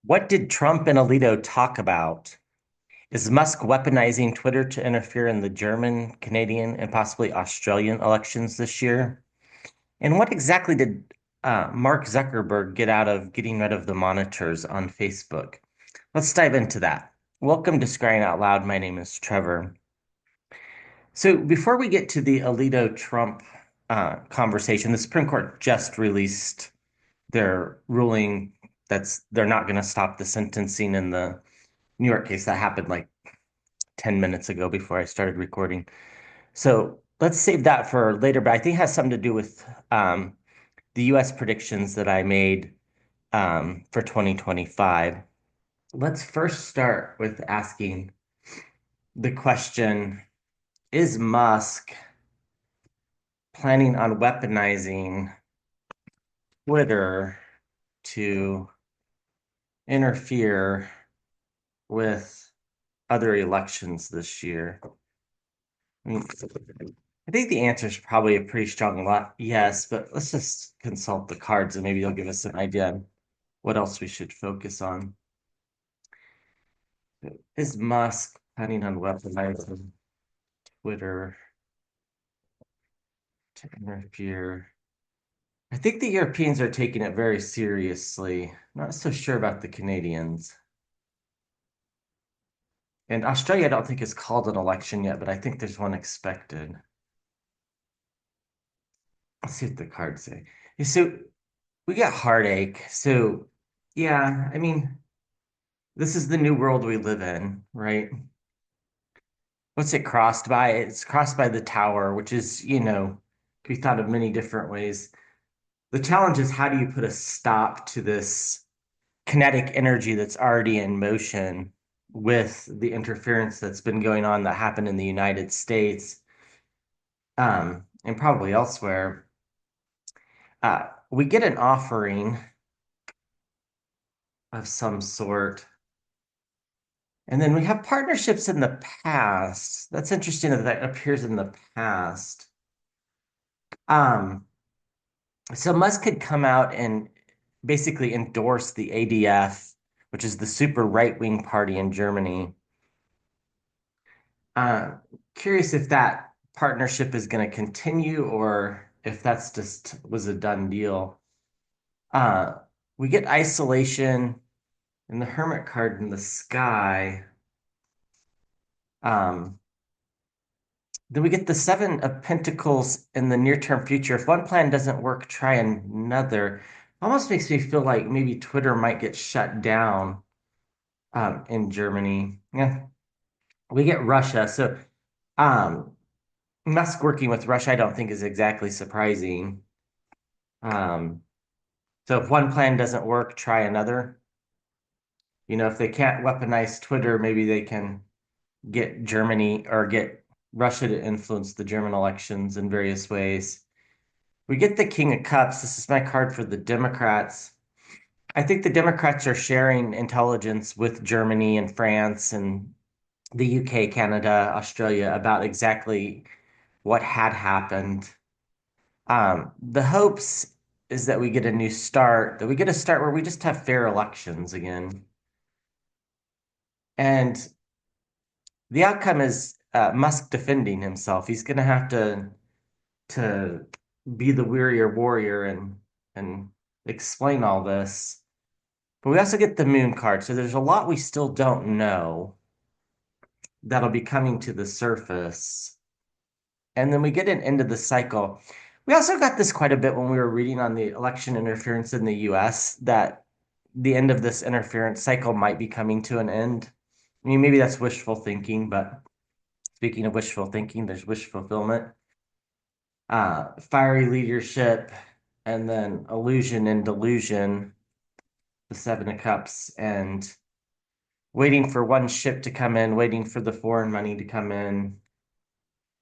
What did Trump and Alito talk about? Is Musk weaponizing Twitter to interfere in the German, Canadian, and possibly Australian elections this year? And what exactly did Mark Zuckerberg get out of getting rid of the monitors on Facebook? Let's dive into that. Welcome to Scrying Out Loud. My name is Trevor. So before we get to the Alito-Trump conversation, the Supreme Court just released their ruling that's they're not going to stop the sentencing in the New York case. That happened like 10 minutes ago before I started recording. So let's save that for later, but I think it has something to do with the US predictions that I made for 2025. Let's first start with asking the question, is Musk planning on weaponizing Twitter to interfere with other elections this year? I mean, I think the answer is probably a pretty strong lot, yes, but let's just consult the cards and maybe they'll give us an idea on what else we should focus on. Is Musk planning on weaponizing Twitter to interfere? I think the Europeans are taking it very seriously. Not so sure about the Canadians. And Australia, I don't think has called an election yet, but I think there's one expected. Let's see what the cards say. Yeah, so we got heartache. So yeah, I mean, this is the new world we live in, right? What's it crossed by? It's crossed by the tower, which is, can be thought of many different ways. The challenge is how do you put a stop to this kinetic energy that's already in motion with the interference that's been going on that happened in the United States, and probably elsewhere. We get an offering of some sort. And then we have partnerships in the past. That's interesting that that appears in the past. Um, so Musk could come out and basically endorse the ADF, which is the super right-wing party in Germany. Uh, Curious if that partnership is going to continue or if that's just was a done deal. Uh, we get isolation and the Hermit card in the sky. Um, Then we get the Seven of Pentacles in the near-term future. If one plan doesn't work, try another. Almost makes me feel like maybe Twitter might get shut down in Germany. Yeah, we get Russia. So um, Musk working with Russia, I don't think is exactly surprising. Um, so if one plan doesn't work, try another. If they can't weaponize Twitter, maybe they can get Germany or get Russia to influence the German elections in various ways. We get the King of Cups. This is my card for the Democrats. I think the Democrats are sharing intelligence with Germany and France and the UK, Canada, Australia about exactly what had happened. The hopes is that we get a new start, that we get a start where we just have fair elections again. And the outcome is Musk defending himself. He's going to have to be the wearier warrior and explain all this. But we also get the moon card. So there's a lot we still don't know that'll be coming to the surface. And then we get an end of the cycle. We also got this quite a bit when we were reading on the election interference in the US that the end of this interference cycle might be coming to an end. I mean, maybe that's wishful thinking, but speaking of wishful thinking, there's wish fulfillment. Fiery leadership, and then illusion and delusion, the Seven of Cups, and waiting for one ship to come in, waiting for the foreign money to come in,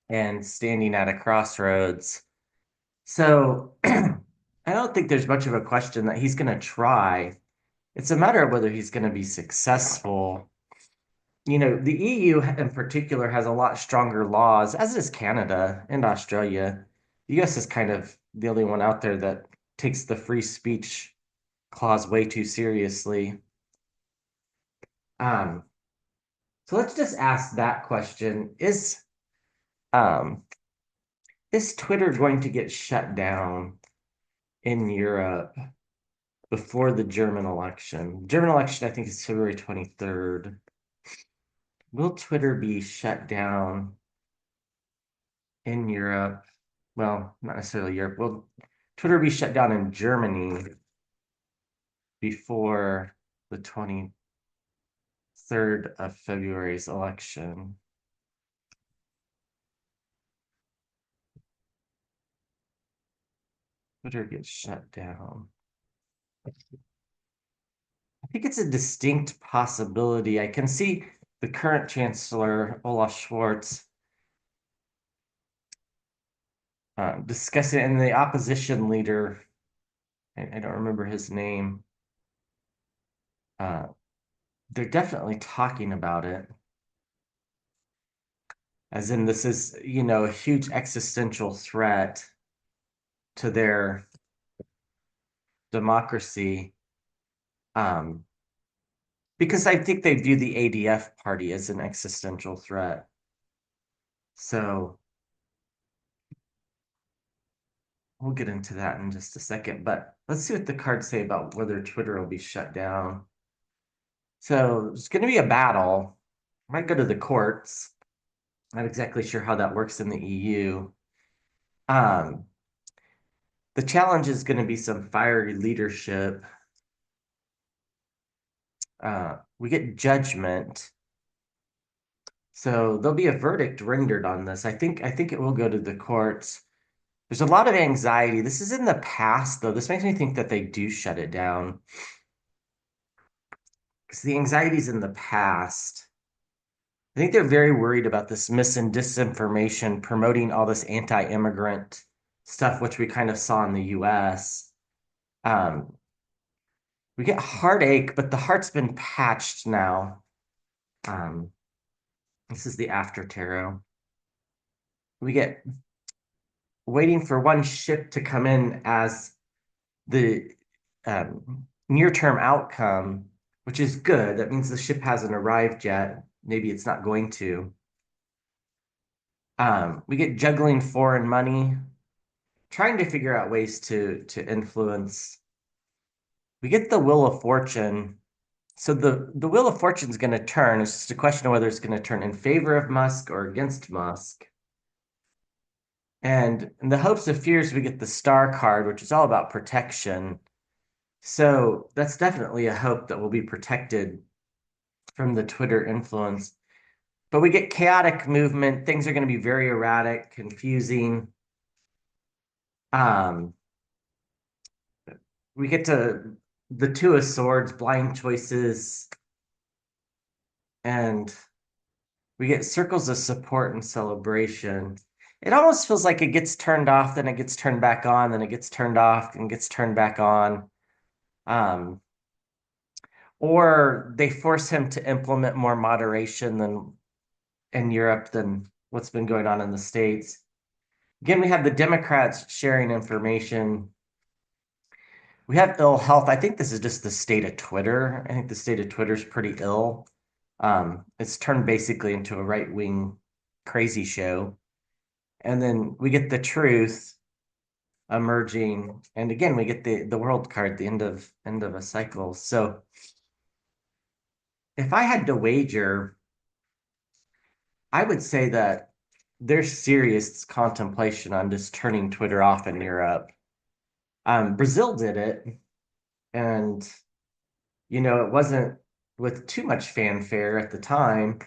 and standing at a crossroads. So I don't think there's much of a question that he's going to try. It's a matter of whether he's going to be successful. The EU in particular has a lot stronger laws, as does Canada and Australia. The US is kind of the only one out there that takes the free speech clause way too seriously. Um, so let's just ask that question. Um, is Twitter going to get shut down in Europe before the German election? German election, I think, is February 23rd. Will Twitter be shut down in Europe? Well, not necessarily Europe. Will Twitter be shut down in Germany before the 23rd of February's election? Twitter gets shut down. I think it's a distinct possibility. I can see the current chancellor, Olaf Schwartz, discussing it, and the opposition leader, I don't remember his name, uh, they're definitely talking about it, as in this is, a huge existential threat to their democracy. Um, because I think they view the ADF party as an existential threat. So we'll get into that in just a second, but let's see what the cards say about whether Twitter will be shut down. So it's going to be a battle. Might go to the courts. Not exactly sure how that works in the EU. Um, the challenge is going to be some fiery leadership. We get judgment. So there'll be a verdict rendered on this. I think it will go to the courts. There's a lot of anxiety. This is in the past, though. This makes me think that they do shut it down. Because the anxiety's in the past. I think they're very worried about this mis and disinformation promoting all this anti-immigrant stuff, which we kind of saw in the US. Um, we get heartache, but the heart's been patched now. Um, this is the after tarot. We get waiting for one ship to come in as the near-term outcome, which is good. That means the ship hasn't arrived yet. Maybe it's not going to. We get juggling foreign money, trying to figure out ways to influence. We get the Wheel of Fortune. So the Wheel of Fortune is going to turn. It's just a question of whether it's going to turn in favor of Musk or against Musk. And in the hopes of fears, we get the Star card, which is all about protection. So that's definitely a hope that we'll be protected from the Twitter influence. But we get chaotic movement. Things are going to be very erratic, confusing. Um, we get to the Two of Swords, blind choices, and we get circles of support and celebration. It almost feels like it gets turned off, then it gets turned back on, then it gets turned off and gets turned back on. Um, or they force him to implement more moderation than in Europe than what's been going on in the States. Again, we have the Democrats sharing information. We have ill health. I think this is just the state of Twitter. I think the state of Twitter is pretty ill. It's turned basically into a right-wing crazy show. And then we get the truth emerging. And again, we get the world card, the end of a cycle. So if I had to wager, I would say that there's serious contemplation on just turning Twitter off in Europe. Brazil did it, and it wasn't with too much fanfare at the time,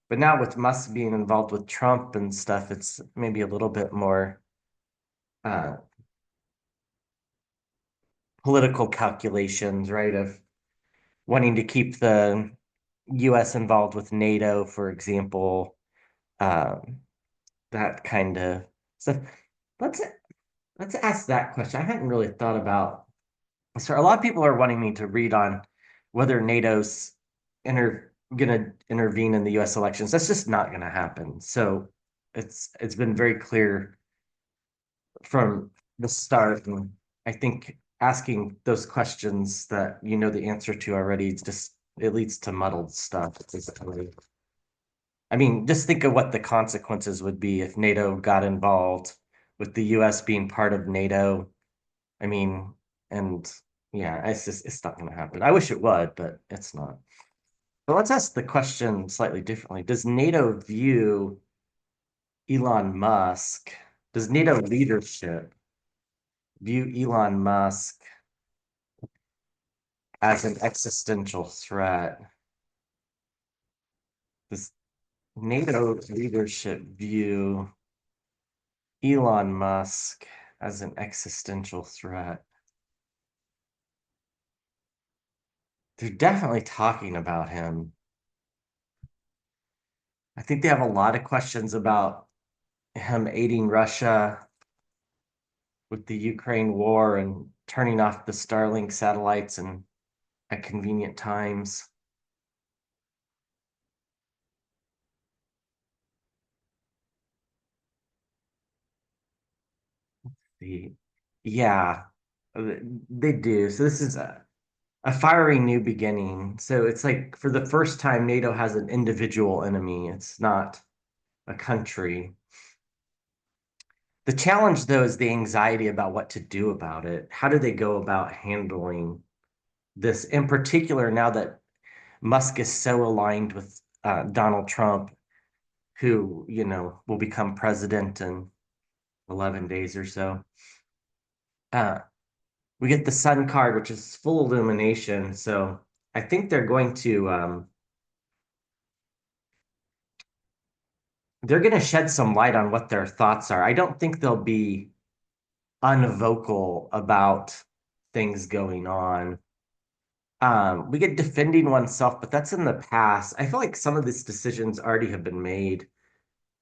but now with Musk being involved with Trump and stuff, it's maybe a little bit more uh, political calculations, right? Of wanting to keep the US involved with NATO, for example, um, that kind of stuff. Let's let's ask that question. I hadn't really thought about. So a lot of people are wanting me to read on whether NATO's gonna intervene in the US elections. That's just not gonna happen. So it's been very clear from the start, and I think asking those questions that you know the answer to already is just it leads to muddled stuff, basically. I mean, just think of what the consequences would be if NATO got involved with the US being part of NATO. I mean, and yeah, it's not going to happen. I wish it would, but it's not. But let's ask the question slightly differently. Does NATO view Elon Musk, does NATO leadership view Elon Musk as an existential threat? Does NATO leadership view Elon Musk as an existential threat? They're definitely talking about him. I think they have a lot of questions about him aiding Russia with the Ukraine war and turning off the Starlink satellites and at convenient times. The Yeah, they do. So this is a fiery new beginning. So it's like for the first time, NATO has an individual enemy. It's not a country. The challenge, though, is the anxiety about what to do about it. How do they go about handling this, in particular, now that Musk is so aligned with Donald Trump, who, will become president in 11 days or so? Uh, we get the sun card, which is full illumination. So I think they're going to shed some light on what their thoughts are. I don't think they'll be unvocal about things going on. We get defending oneself, but that's in the past. I feel like some of these decisions already have been made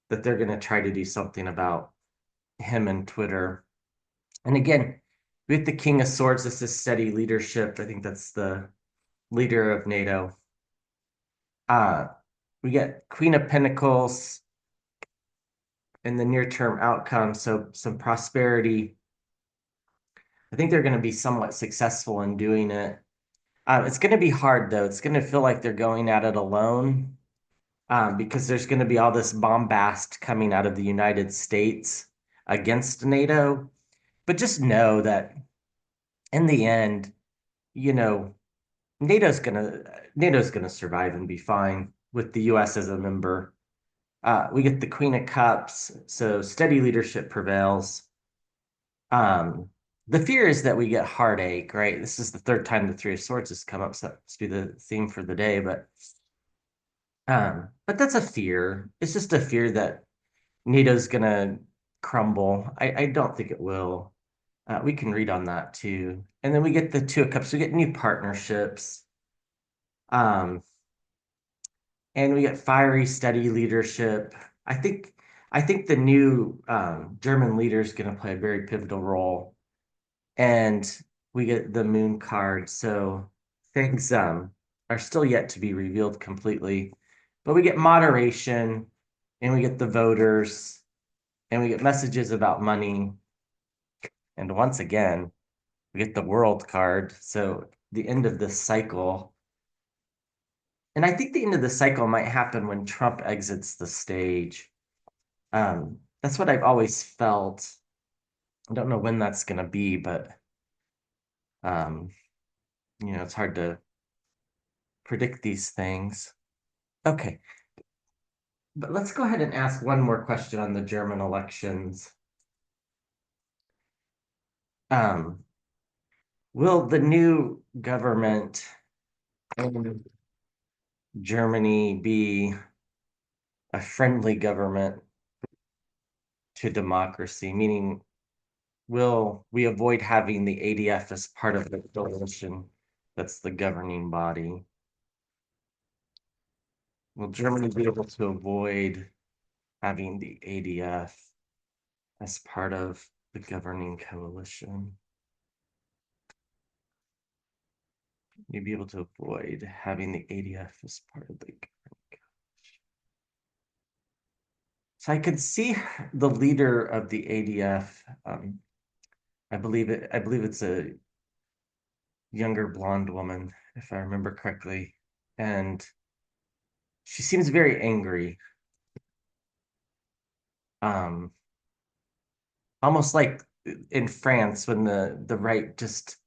that they're going to try to do something about him and Twitter. And again, with the King of Swords, this is steady leadership. I think that's the leader of NATO. Uh, we get Queen of Pentacles in the near term outcome, so some prosperity. I think they're going to be somewhat successful in doing it. It's going to be hard, though. It's going to feel like they're going at it alone, because there's going to be all this bombast coming out of the United States against NATO. But just know that in the end, you know, NATO's gonna survive and be fine with the US as a member. We get the Queen of Cups, so steady leadership prevails. Um, the fear is that we get heartache, right? This is the third time the Three of Swords has come up, so that must be the theme for the day. But that's a fear. It's just a fear that NATO's gonna crumble. I don't think it will. We can read on that too. And then we get the Two of Cups. We get new partnerships. Um, and we get fiery, steady leadership. I think I think the new German leader is going to play a very pivotal role, and we get the Moon card. So things are still yet to be revealed completely, but we get moderation, and we get the voters, and we get messages about money, and once again we get the World card. So the end of this cycle. And I think the end of the cycle might happen when Trump exits the stage. That's what I've always felt. I don't know when that's going to be, but um, it's hard to predict these things. Okay, but let's go ahead and ask one more question on the German elections. Um, will the new government in Germany be a friendly government to democracy? Meaning, will we avoid having the ADF as part of the coalition that's the governing body? Will Germany be able to avoid having the ADF as part of the governing coalition? You'd be able to avoid having the ADF as part of the governing coalition. So I could see the leader of the ADF. I believe it's a younger blonde woman, if I remember correctly. and she seems very angry. Um, Almost like in France when the right just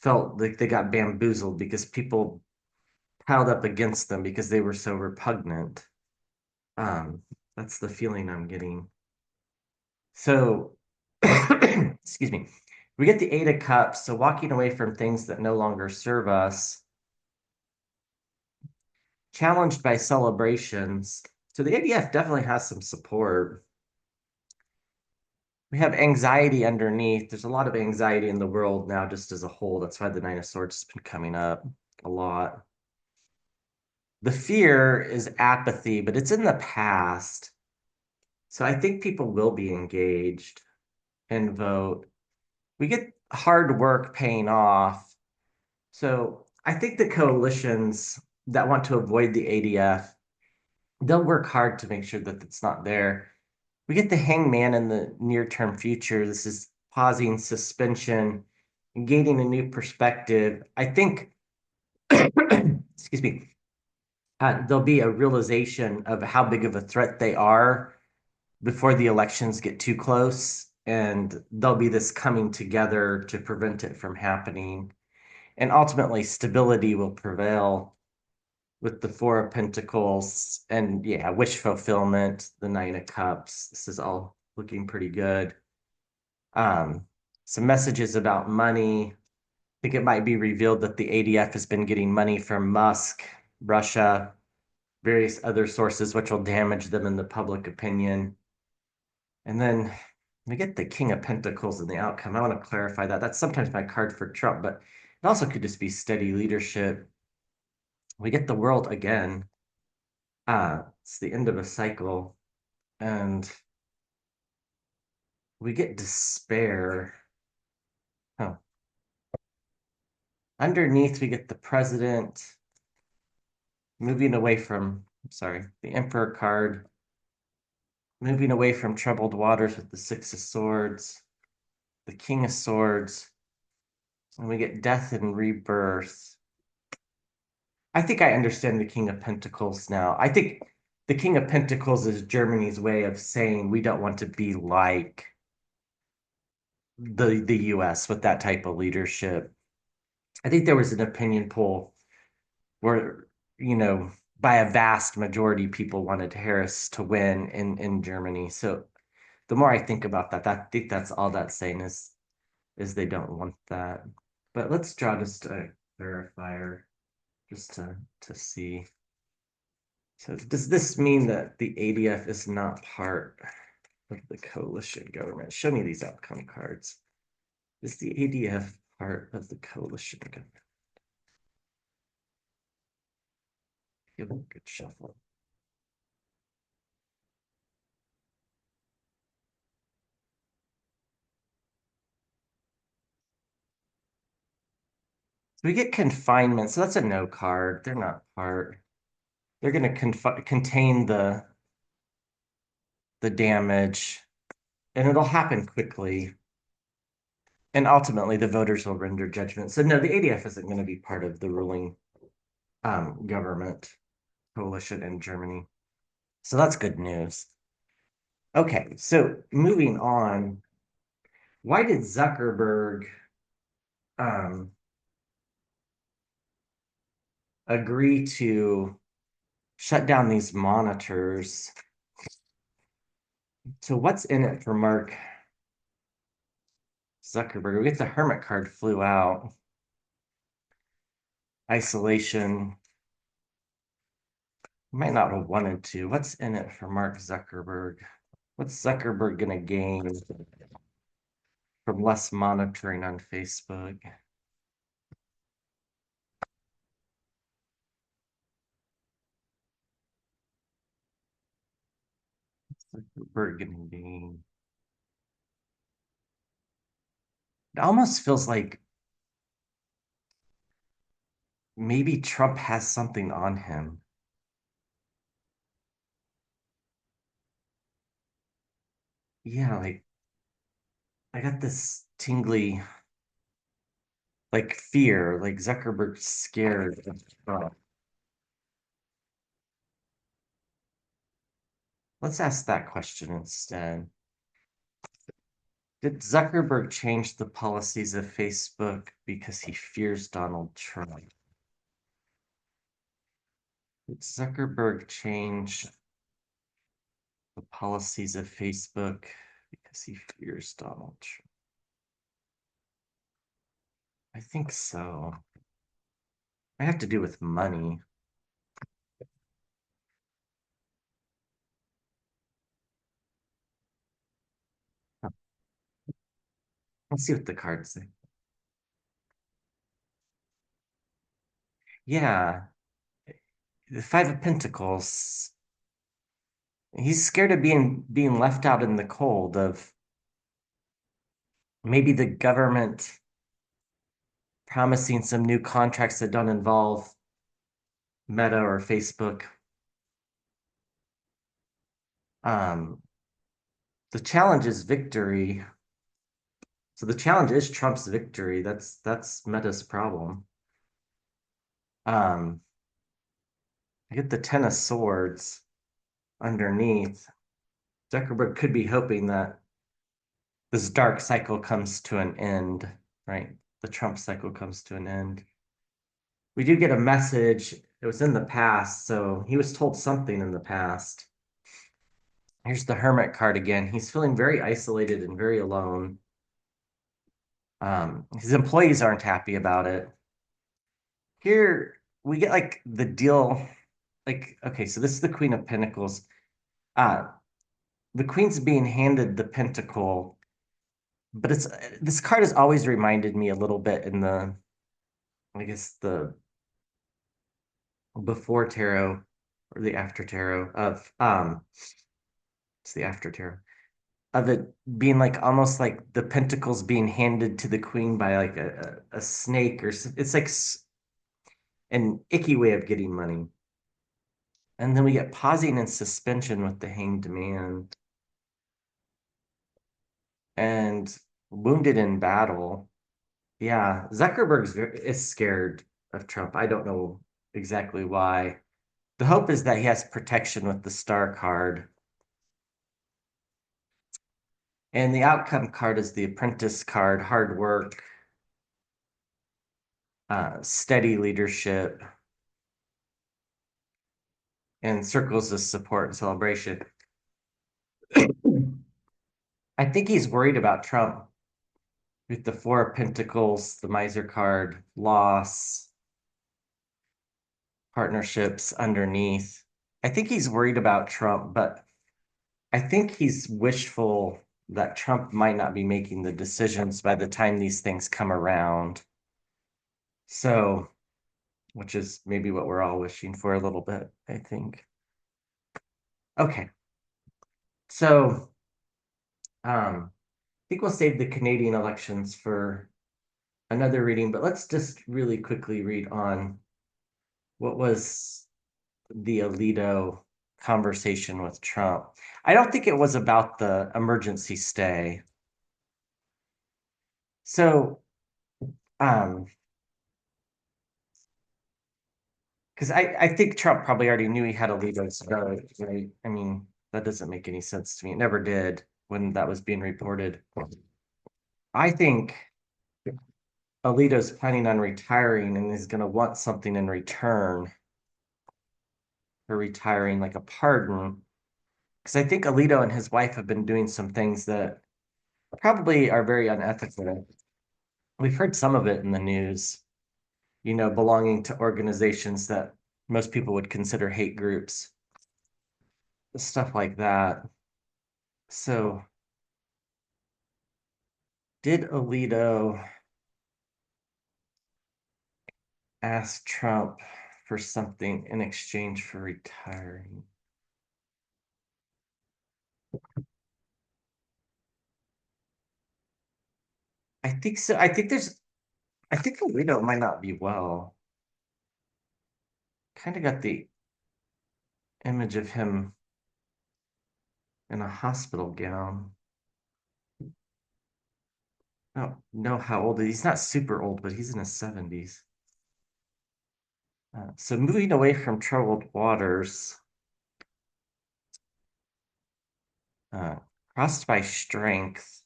felt like they got bamboozled because people piled up against them because they were so repugnant. Um, that's the feeling I'm getting. So, excuse me. We get the Eight of Cups, so walking away from things that no longer serve us, challenged by celebrations. So the ADF definitely has some support. We have anxiety underneath. There's a lot of anxiety in the world now, just as a whole. That's why the Nine of Swords has been coming up a lot. The fear is apathy, but it's in the past. So I think people will be engaged and vote. We get hard work paying off. So I think the coalitions that want to avoid the ADF, they'll work hard to make sure that it's not there. We get the hangman in the near term future. This is pausing, suspension, and gaining a new perspective. I think, excuse me, there'll be a realization of how big of a threat they are before the elections get too close. And there'll be this coming together to prevent it from happening. And ultimately, stability will prevail with the Four of Pentacles and, yeah, wish fulfillment, the Nine of Cups. This is all looking pretty good. Um, some messages about money. I think it might be revealed that the ADF has been getting money from Musk, Russia, various other sources, which will damage them in the public opinion. And then we get the King of Pentacles in the outcome. I want to clarify that. That's sometimes my card for Trump, but it also could just be steady leadership. We get the world again. It's the end of a cycle, and we get despair. Oh, underneath, we get the president moving away from, sorry, the Emperor card, moving away from troubled waters with the Six of Swords, the King of Swords, and we get death and rebirth. I think I understand the King of Pentacles now. I think the King of Pentacles is Germany's way of saying we don't want to be like the US with that type of leadership. I think there was an opinion poll where, you know, by a vast majority, people wanted Harris to win in Germany. So the more I think about that, I think that's all that's saying is they don't want that. But let's draw just a clarifier just to see. So does this mean that the ADF is not part of the coalition government? Show me these outcome cards. Is the ADF part of the coalition government? Give it a good shuffle. So we get confinement. So that's a no card. They're not part. They're going to contain the damage, and it'll happen quickly. And ultimately, the voters will render judgment. So no, the ADF isn't going to be part of the ruling government coalition in Germany. So that's good news. Okay, so moving on, why did Zuckerberg um, agree to shut down these monitors? So what's in it for Mark Zuckerberg? We get the Hermit card flew out. Isolation. Might not have wanted to. What's in it for Mark Zuckerberg? What's Zuckerberg gonna gain from less monitoring on Facebook? Zuckerberg gonna gain? It almost feels like maybe Trump has something on him. Yeah, like I got this tingly like fear, like Zuckerberg's scared of Trump. Let's ask that question instead. Did Zuckerberg change the policies of Facebook because he fears Donald Trump? Did Zuckerberg change the policies of Facebook because he fears Donald Trump? I think so. I have to do with money. Let's see what the cards say. Yeah, the Five of Pentacles. He's scared of being left out in the cold of maybe the government promising some new contracts that don't involve Meta or Facebook. Um, the challenge is victory. So the challenge is Trump's victory. That's Meta's problem. Um, I get the Ten of Swords underneath. Zuckerberg could be hoping that this dark cycle comes to an end, right? The Trump cycle comes to an end. We do get a message. It was in the past, so he was told something in the past. Here's the Hermit card again. He's feeling very isolated and very alone. His employees aren't happy about it. Here we get like the deal. Like, okay, so this is the Queen of Pentacles. Uh, the Queen's being handed the Pentacle, but it's this card has always reminded me a little bit in the, I guess the before tarot or the after tarot of it's the after tarot of it being like almost like the pentacles being handed to the queen by like a snake or it's like an icky way of getting money. And then we get pausing and suspension with the hanged man and wounded in battle. Yeah, is scared of Trump. I don't know exactly why. The hope is that he has protection with the star card. And the outcome card is the apprentice card, hard work, steady leadership, and circles of support and celebration. I think he's worried about Trump with the Four of Pentacles, the Miser card, loss, partnerships underneath. I think he's worried about Trump, but I think he's wishful that Trump might not be making the decisions by the time these things come around. So, which is maybe what we're all wishing for a little bit, I think. Okay. So, I think we'll save the Canadian elections for another reading, but let's just really quickly read on what was the Alito conversation with Trump. I don't think it was about the emergency stay. So, um, because I think Trump probably already knew he had Alito's vote, right? I mean, that doesn't make any sense to me. It never did when that was being reported. I think Alito's planning on retiring and is going to want something in return for retiring, like a pardon. Because I think Alito and his wife have been doing some things that probably are very unethical. We've heard some of it in the news, belonging to organizations that most people would consider hate groups, stuff like that. So, did Alito ask Trump for something in exchange for retiring? I think so. I think Alito might not be well. Kind of got the image of him in a hospital gown. I don't know how old he's not super old, but he's in his 70s. So moving away from troubled waters. Uh, Crossed by strength,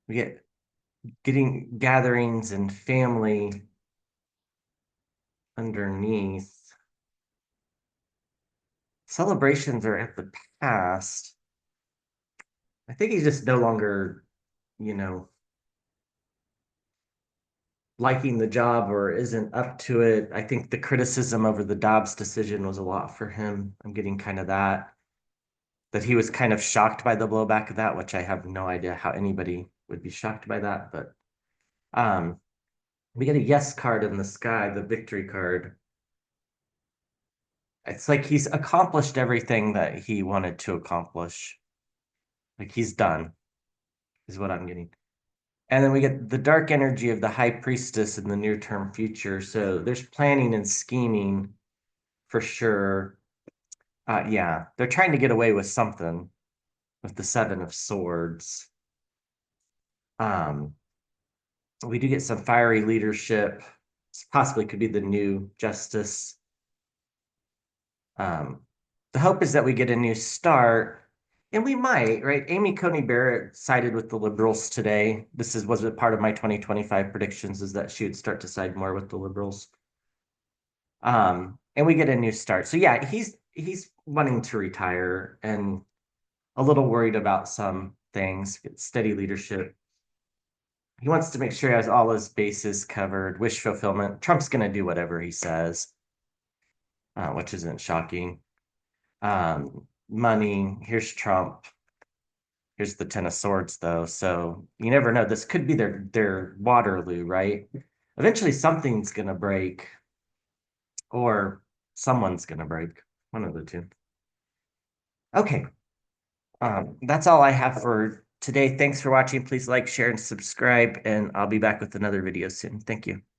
we get getting gatherings and family underneath. Celebrations are at the past. I think he's just no longer, you know, liking the job or isn't up to it. I think the criticism over the Dobbs decision was a lot for him. I'm getting kind of that he was kind of shocked by the blowback of that, which I have no idea how anybody would be shocked by that. But um, we get a yes card in the sky, the victory card. It's like he's accomplished everything that he wanted to accomplish. Like he's done, is what I'm getting. And then we get the dark energy of the high priestess in the near term future. So there's planning and scheming for sure. Yeah, they're trying to get away with something with the Seven of Swords. Um, we do get some fiery leadership. Possibly could be the new justice. Um, the hope is that we get a new start, and we might, right? Amy Coney Barrett sided with the liberals today. This is was a part of my 2025 predictions, is that she would start to side more with the liberals. And we get a new start. So yeah, he's wanting to retire and a little worried about some things, get steady leadership. He wants to make sure he has all his bases covered, wish fulfillment. Trump's going to do whatever he says, which isn't shocking. Money, here's Trump. Here's the Ten of Swords, though. So you never know. This could be their Waterloo, right? Eventually, something's going to break, or someone's going to break. One of the two. Okay. That's all I have for today. Thanks for watching. Please like, share, and subscribe, and I'll be back with another video soon. Thank you.